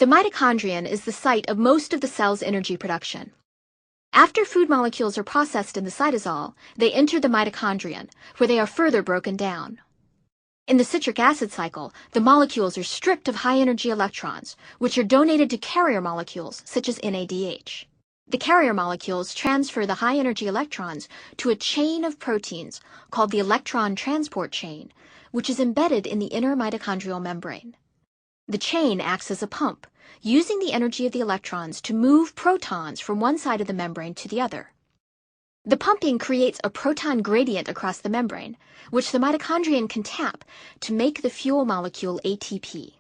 The mitochondrion is the site of most of the cell's energy production. After food molecules are processed in the cytosol, they enter the mitochondrion, where they are further broken down. In the citric acid cycle, the molecules are stripped of high-energy electrons, which are donated to carrier molecules, such as NADH. The carrier molecules transfer the high-energy electrons to a chain of proteins called the electron transport chain, which is embedded in the inner mitochondrial membrane. The chain acts as a pump, using the energy of the electrons to move protons from one side of the membrane to the other. The pumping creates a proton gradient across the membrane, which the mitochondrion can tap to make the fuel molecule ATP.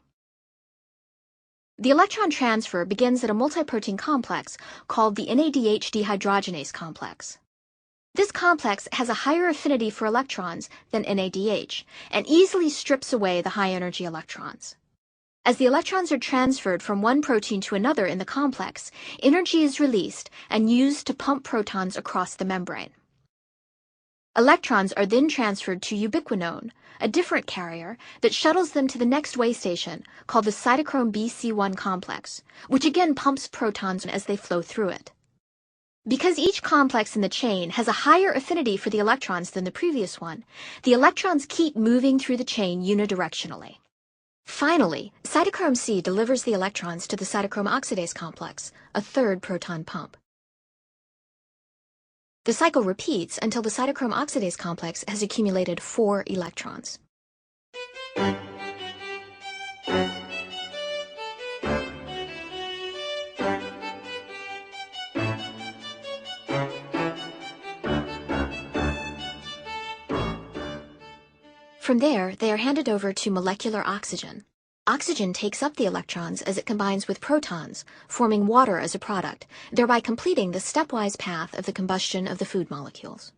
The electron transfer begins at a multiprotein complex called the NADH dehydrogenase complex. This complex has a higher affinity for electrons than NADH and easily strips away the high-energy electrons. As the electrons are transferred from one protein to another in the complex, energy is released and used to pump protons across the membrane. Electrons are then transferred to ubiquinone, a different carrier that shuttles them to the next way station called the cytochrome BC1 complex, which again pumps protons as they flow through it. Because each complex in the chain has a higher affinity for the electrons than the previous one, the electrons keep moving through the chain unidirectionally. Finally, cytochrome C delivers the electrons to the cytochrome oxidase complex, a third proton pump. The cycle repeats until the cytochrome oxidase complex has accumulated 4 electrons. From there, they are handed over to molecular oxygen. Oxygen takes up the electrons as it combines with protons, forming water as a product, thereby completing the stepwise path of the combustion of the food molecules.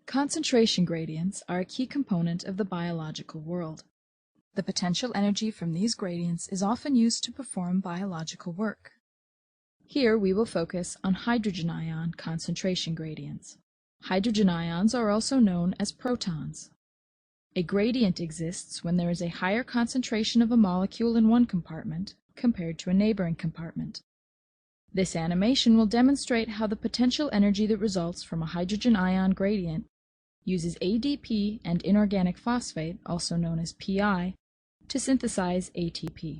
Concentration gradients are a key component of the biological world. The potential energy from these gradients is often used to perform biological work. Here we will focus on hydrogen ion concentration gradients. Hydrogen ions are also known as protons. A gradient exists when there is a higher concentration of a molecule in one compartment compared to a neighboring compartment. This animation will demonstrate how the potential energy that results from a hydrogen ion gradient uses ADP and inorganic phosphate, also known as PI, to synthesize ATP.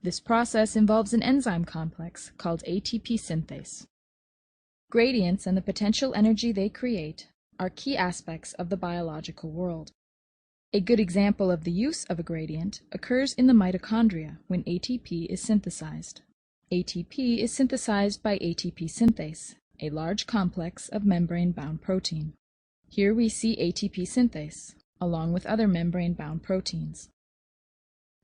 This process involves an enzyme complex called ATP synthase. Gradients and the potential energy they create are key aspects of the biological world. A good example of the use of a gradient occurs in the mitochondria when ATP is synthesized. ATP is synthesized by ATP synthase, a large complex of membrane-bound protein. Here we see ATP synthase, along with other membrane-bound proteins.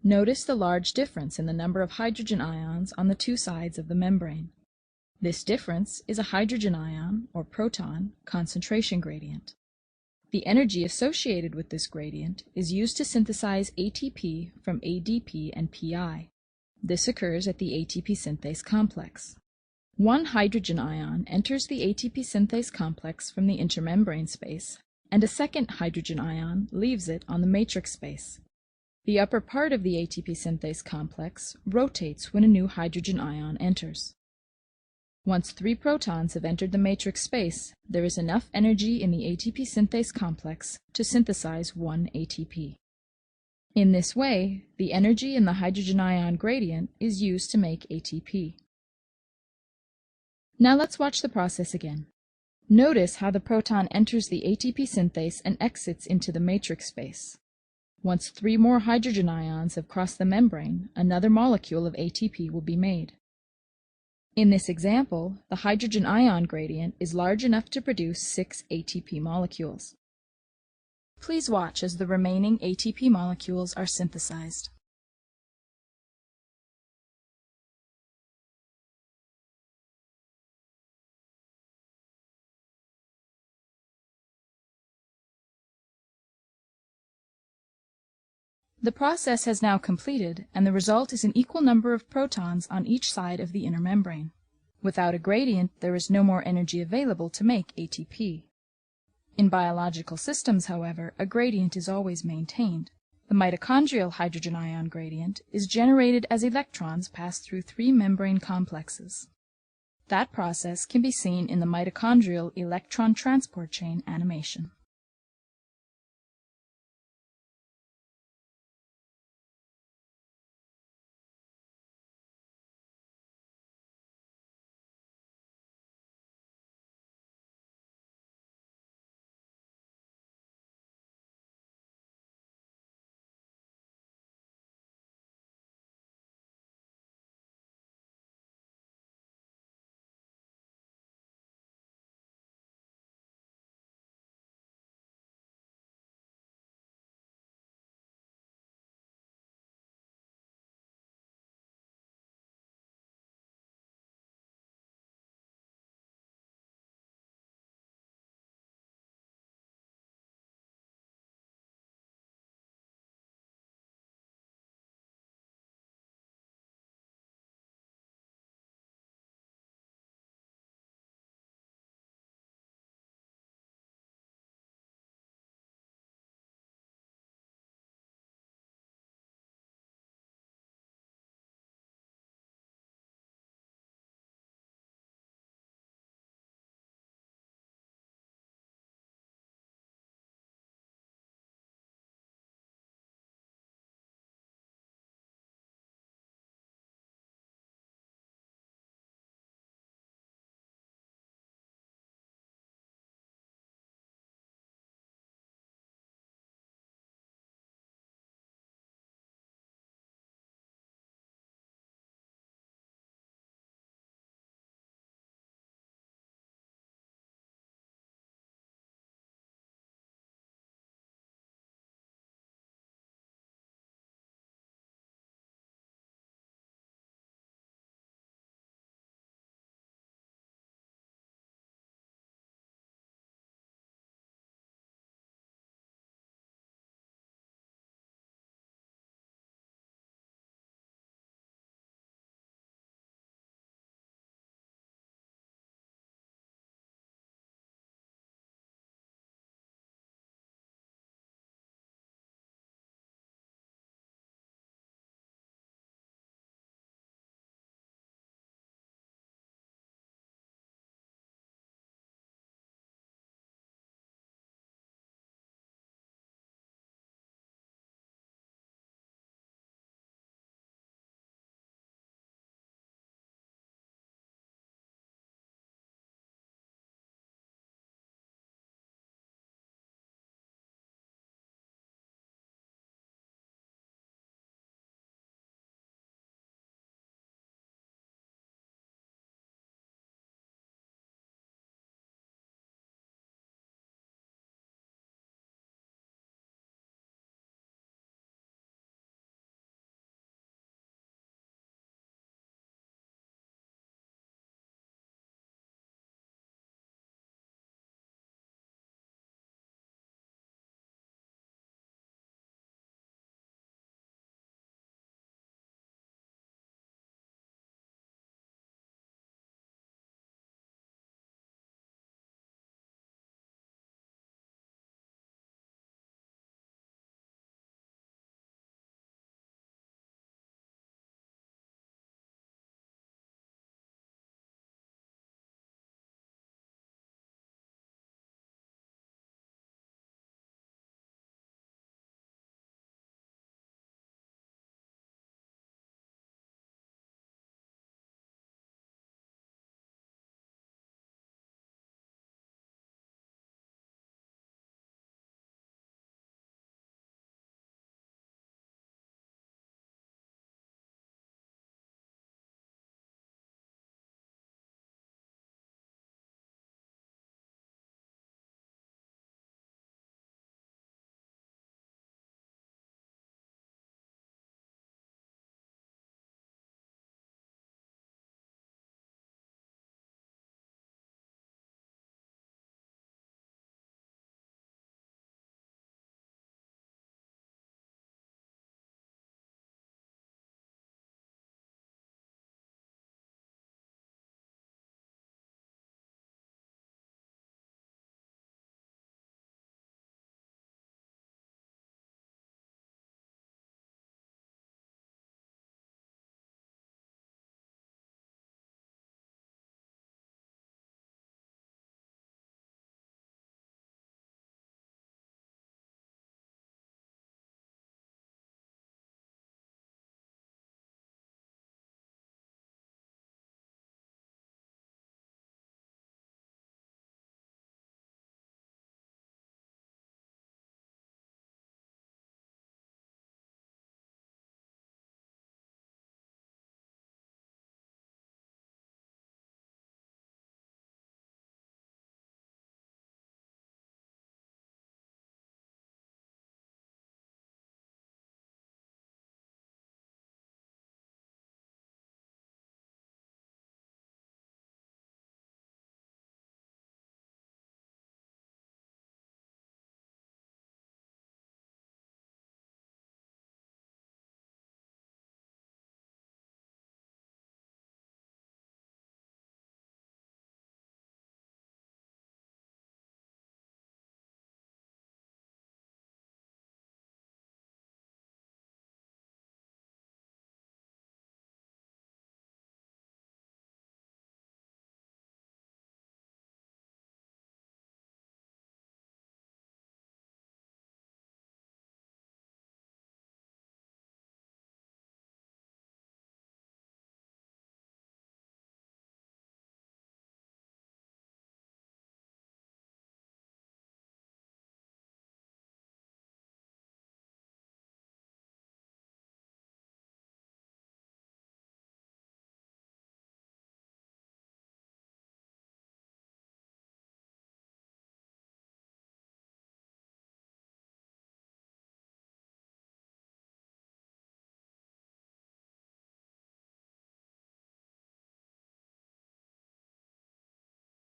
Notice the large difference in the number of hydrogen ions on the two sides of the membrane. This difference is a hydrogen ion, or proton, concentration gradient. The energy associated with this gradient is used to synthesize ATP from ADP and PI. This occurs at the ATP synthase complex. One hydrogen ion enters the ATP synthase complex from the intermembrane space, and a second hydrogen ion leaves it on the matrix space. The upper part of the ATP synthase complex rotates when a new hydrogen ion enters. Once 3 protons have entered the matrix space, there is enough energy in the ATP synthase complex to synthesize 1 ATP. In this way, the energy in the hydrogen ion gradient is used to make ATP. Now let's watch the process again. Notice how the proton enters the ATP synthase and exits into the matrix space. Once 3 more hydrogen ions have crossed the membrane, another molecule of ATP will be made. In this example, the hydrogen ion gradient is large enough to produce 6 ATP molecules. Please watch as the remaining ATP molecules are synthesized. The process has now completed, and the result is an equal number of protons on each side of the inner membrane. Without a gradient, there is no more energy available to make ATP. In biological systems, however, a gradient is always maintained. The mitochondrial hydrogen ion gradient is generated as electrons pass through 3 membrane complexes. That process can be seen in the mitochondrial electron transport chain animation.